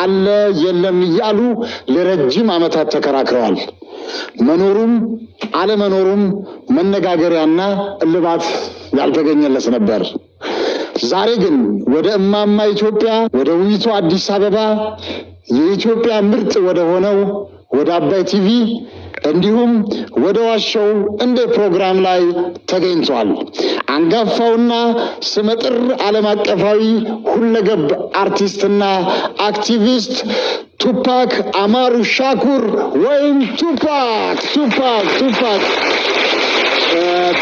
አለ የለም እያሉ ለረጅም ዓመታት ተከራክረዋል። መኖሩም አለመኖሩም መነጋገሪያና እልባት ያልተገኘለት ነበር። ዛሬ ግን ወደ እማማ ኢትዮጵያ ወደ ውይይቱ አዲስ አበባ የኢትዮጵያ ምርጥ ወደ ሆነው ወደ አባይ ቲቪ እንዲሁም ወደ ዋሻው እንደ ፕሮግራም ላይ ተገኝቷል። አንጋፋውና ስመጥር ዓለም አቀፋዊ ሁለገብ አርቲስትና አክቲቪስት ቱፓክ አማሩ ሻኩር ወይም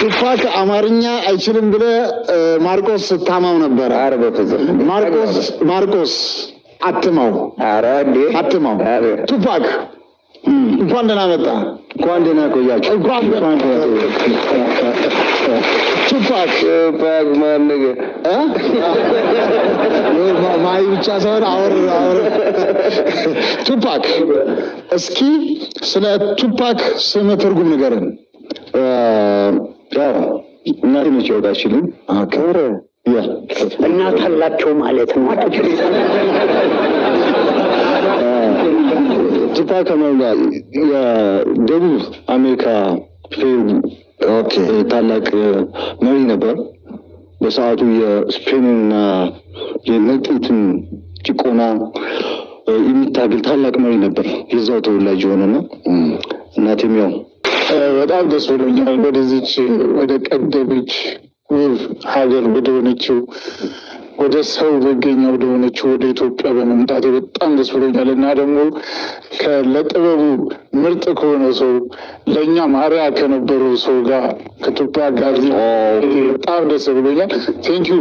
ቱፓክ አማርኛ አይችልም ብለ ማርቆስ ታማው ነበር። ማርቆስ አትማው ቱፓክ እንኳን ደህና መጣ። እንኳን ደህና ቆያችሁ። ቱፓክ ማነገ ማይ ብቻ ሳይሆን አወር ቱፓክ፣ እስኪ ስለ ቱፓክ ስም ትርጉም ንገረን። እናቴ ነች ያወጣችልኝ። አከረ እናት አላቸው ማለት ነው። ቱፓክ አማሩ የደቡብ አሜሪካ ታላቅ መሪ ነበር። በሰዓቱ የስፔንና የነጩትን ጭቆና የሚታገል ታላቅ መሪ ነበር። የዛው ተወላጅ የሆነና እናቴም ያው በጣም ደስ ብሎኛል። ወደዚች ወደ ቀደመች ሀገር ወደ ሆነችው ወደ ሰው መገኛ ወደ ሆነችው ወደ ኢትዮጵያ በመምጣቴ በጣም ደስ ብሎኛል እና ደግሞ ለጥበቡ ምርጥ ከሆነ ሰው ለእኛ ማሪያ ከነበሩ ሰው ጋር ከቱፓክ ጋር በጣም ደስ ብሎኛል። ቴንኪዩ።